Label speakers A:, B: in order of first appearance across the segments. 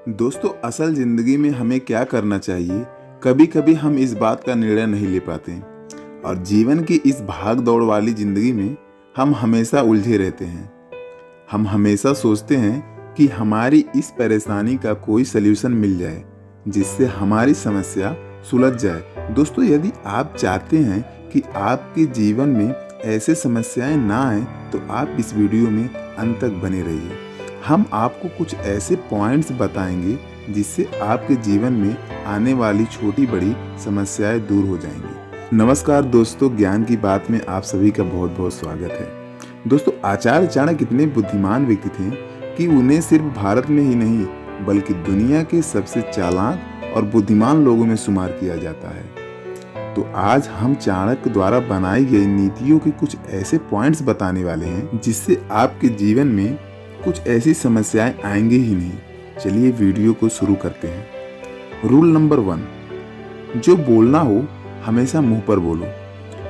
A: दोस्तों, असल ज़िंदगी में हमें क्या करना चाहिए, कभी कभी हम इस बात का निर्णय नहीं ले पाते और जीवन की इस भाग दौड़ वाली ज़िंदगी में हम हमेशा उलझे रहते हैं। हम हमेशा सोचते हैं कि हमारी इस परेशानी का कोई सल्यूशन मिल जाए जिससे हमारी समस्या सुलझ जाए। दोस्तों, यदि आप चाहते हैं कि आपके जीवन में ऐसे समस्याएं ना आए तो आप इस वीडियो में अंत तक बने रहिए। हम आपको कुछ ऐसे पॉइंट्स बताएंगे जिससे आपके जीवन में आने वाली छोटी बड़ी समस्याएं दूर हो जाएंगी। नमस्कार दोस्तों, ज्ञान की बात में आप सभी का बहुत बहुत स्वागत है। दोस्तों, आचार्य चाणक्य इतने बुद्धिमान व्यक्ति थे कि उन्हें सिर्फ भारत में ही नहीं बल्कि दुनिया के सबसे चालाक और बुद्धिमान लोगों में शुमार किया जाता है। तो आज हम चाणक्य द्वारा बनाई गई नीतियों के कुछ ऐसे पॉइंट्स बताने वाले हैं जिससे आपके जीवन में कुछ ऐसी समस्याएं आएंगी ही नहीं। चलिए वीडियो को शुरू करते हैं। रूल नंबर 1, जो बोलना हो हमेशा मुंह पर बोलो।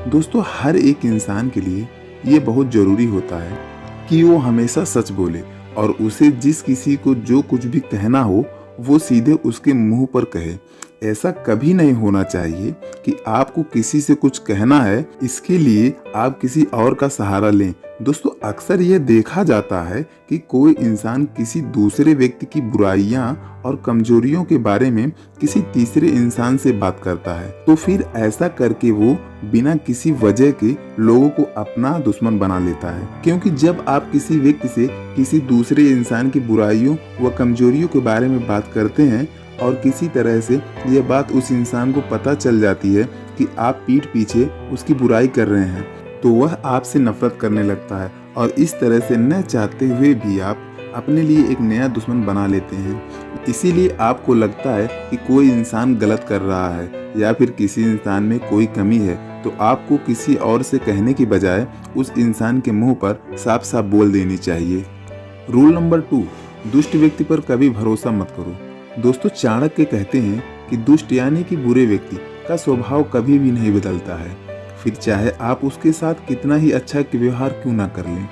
A: दोस्तों, हर एक इंसान के लिए ये बहुत जरूरी होता है कि वो हमेशा सच बोले और उसे जिस किसी को जो कुछ भी कहना हो वो सीधे उसके मुंह पर कहे। ऐसा कभी नहीं होना चाहिए कि आपको किसी से कुछ कहना है, इसके लिए आप किसी और का सहारा लें। दोस्तों, अक्सर यह देखा जाता है कि कोई इंसान किसी दूसरे व्यक्ति की बुराइयां और कमजोरियों के बारे में किसी तीसरे इंसान से बात करता है, तो फिर ऐसा करके वो बिना किसी वजह के लोगों को अपना दुश्मन बना लेता है। क्योंकि जब आप किसी व्यक्ति से किसी दूसरे इंसान की बुराइयों व कमजोरियों के बारे में बात करते हैं और किसी तरह से यह बात उस इंसान को पता चल जाती है कि आप पीठ पीछे उसकी बुराई कर रहे हैं, तो वह आपसे नफरत करने लगता है और इस तरह से न चाहते हुए भी आप अपने लिए एक नया दुश्मन बना लेते हैं। इसीलिए आपको लगता है कि कोई इंसान गलत कर रहा है या फिर किसी इंसान में कोई कमी है, तो आपको किसी और से कहने की बजाय उस इंसान के मुंह पर साफ साफ बोल देनी चाहिए। रूल नंबर 2, दुष्ट व्यक्ति पर कभी भरोसा मत करो। दोस्तों, चाणक्य कहते हैं कि दुष्ट यानी कि बुरे व्यक्ति का स्वभाव कभी भी नहीं बदलता है, फिर चाहे आप उसके साथ कितना ही अच्छा व्यवहार क्यों ना कर लें,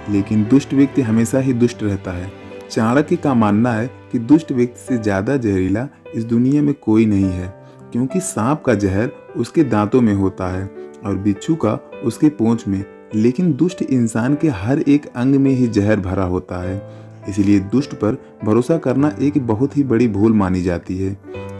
A: लेकिन दुष्ट व्यक्ति हमेशा ही दुष्ट रहता है। चाणक्य का मानना है कि दुष्ट व्यक्ति से ज्यादा जहरीला इस दुनिया में कोई नहीं है, क्योंकि सांप का जहर उसके दांतों में होता है और बिच्छू का उसके पूंछ में, लेकिन दुष्ट इंसान के हर एक अंग में ही जहर भरा होता है। इसलिए दुष्ट पर भरोसा करना एक बहुत ही बड़ी भूल मानी जाती है।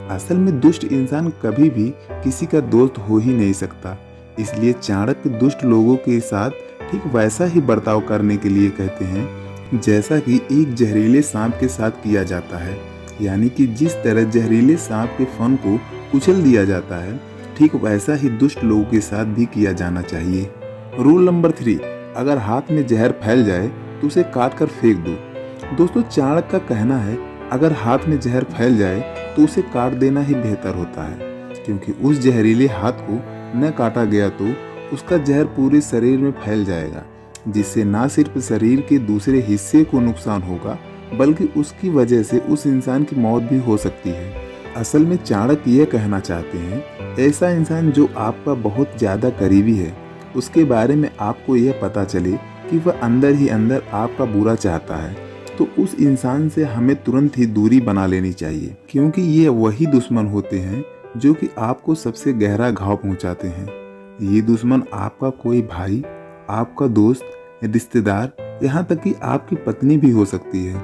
A: असल में दुष्ट इंसान कभी भी किसी का दोस्त हो ही नहीं सकता। इसलिए चाणक्य दुष्ट लोगों के साथ ठीक वैसा ही बर्ताव करने के लिए कहते हैं जैसा कि एक जहरीले सांप के साथ किया जाता है, यानी कि जिस तरह जहरीले सांप के फन को कुचल दिया जाता है, ठीक वैसा ही दुष्ट लोगों के साथ भी किया जाना चाहिए। रूल नंबर 3, अगर हाथ में जहर फैल जाए तो उसे काट कर फेंक दो। दोस्तों, चाणक्य का कहना है अगर हाथ में जहर फैल जाए तो उसे काट देना ही बेहतर होता है, क्योंकि उस जहरीले हाथ को न काटा गया तो उसका जहर पूरे शरीर में फैल जाएगा, जिससे न सिर्फ शरीर के दूसरे हिस्से को नुकसान होगा बल्कि उसकी वजह से उस इंसान की मौत भी हो सकती है। असल में चाणक्य यह कहना चाहते हैं ऐसा इंसान जो आपका बहुत ज़्यादा करीबी है, उसके बारे में आपको यह पता चले कि वह अंदर ही अंदर आपका बुरा चाहता है, तो उस इंसान से हमें तुरंत ही दूरी बना लेनी चाहिए, क्योंकि ये वही दुश्मन होते हैं जो कि आपको सबसे गहरा घाव पहुंचाते हैं। ये दुश्मन आपका कोई भाई, आपका दोस्त, रिश्तेदार, यहाँ तक कि आपकी पत्नी भी हो सकती है।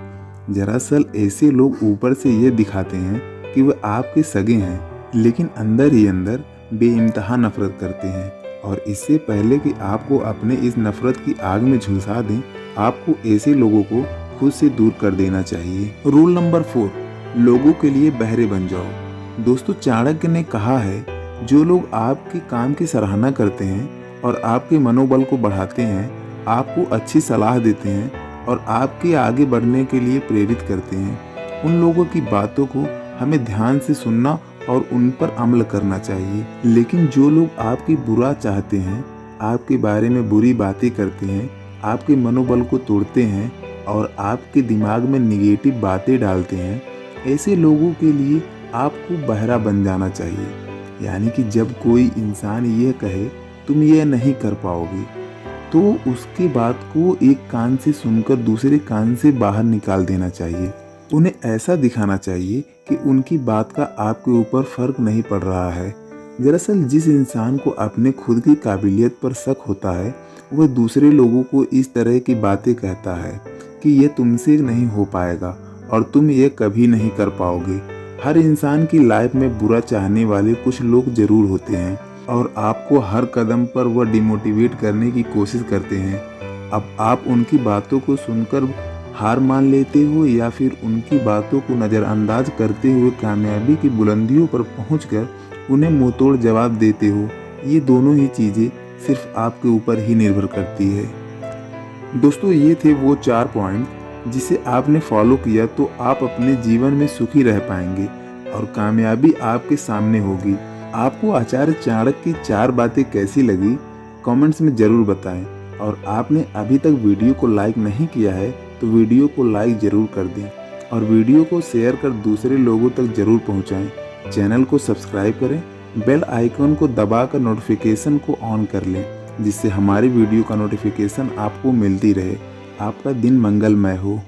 A: दरअसल ऐसे लोग ऊपर से ये दिखाते हैं कि वह आपके सगे हैं, लेकिन अंदर ही अंदर बेइंतहा नफरत करते हैं, और इससे पहले कि आपको अपने इस नफरत की आग में झुलसा दें, आपको ऐसे लोगों को खुद से दूर कर देना चाहिए। रूल नंबर 4, लोगों के लिए बहरे बन जाओ। दोस्तों, चाणक्य ने कहा है जो लोग आपके काम की सराहना करते हैं और आपके मनोबल को बढ़ाते हैं, आपको अच्छी सलाह देते हैं और आपके आगे बढ़ने के लिए प्रेरित करते हैं, उन लोगों की बातों को हमें ध्यान से सुनना और उन पर अमल करना चाहिए। लेकिन जो लोग आपकी बुरा चाहते हैं, आपके बारे में बुरी बातें करते हैं, आपके मनोबल को तोड़ते हैं और आपके दिमाग में निगेटिव बातें डालते हैं, ऐसे लोगों के लिए आपको बहरा बन जाना चाहिए। यानी कि जब कोई इंसान ये कहे तुम ये नहीं कर पाओगे, तो उसकी बात को एक कान से सुनकर दूसरे कान से बाहर निकाल देना चाहिए। उन्हें ऐसा दिखाना चाहिए कि उनकी बात का आपके ऊपर फर्क नहीं पड़ रहा है। दरअसल जिस इंसान को अपने खुद की काबिलियत पर शक होता है, वह दूसरे लोगों को इस तरह की बातें कहता है कि ये तुमसे नहीं हो पाएगा और तुम ये कभी नहीं कर पाओगे। हर इंसान की लाइफ में बुरा चाहने वाले कुछ लोग जरूर होते हैं और आपको हर कदम पर वह डिमोटिवेट करने की कोशिश करते हैं। अब आप उनकी बातों को सुनकर हार मान लेते हो या फिर उनकी बातों को नज़रअंदाज करते हुए कामयाबी की बुलंदियों पर पहुंचकर उन्हें मुंहतोड़ जवाब देते हो। ये दोनों ही चीज़ें सिर्फ आपके ऊपर ही निर्भर करती है। दोस्तों, ये थे वो 4 पॉइंट जिसे आपने फॉलो किया तो आप अपने जीवन में सुखी रह पाएंगे और कामयाबी आपके सामने होगी। आपको आचार्य चाणक्य की 4 बातें कैसी लगी, कमेंट्स में ज़रूर बताएं। और आपने अभी तक वीडियो को लाइक नहीं किया है तो वीडियो को लाइक ज़रूर कर दें और वीडियो को शेयर कर दूसरे लोगों तक ज़रूर पहुंचाएं। चैनल को सब्सक्राइब करें, बेल आइकन को दबाकर नोटिफिकेशन को ऑन कर लें, जिससे हमारी वीडियो का नोटिफिकेशन आपको मिलती रहे। आपका दिन मंगलमय हो।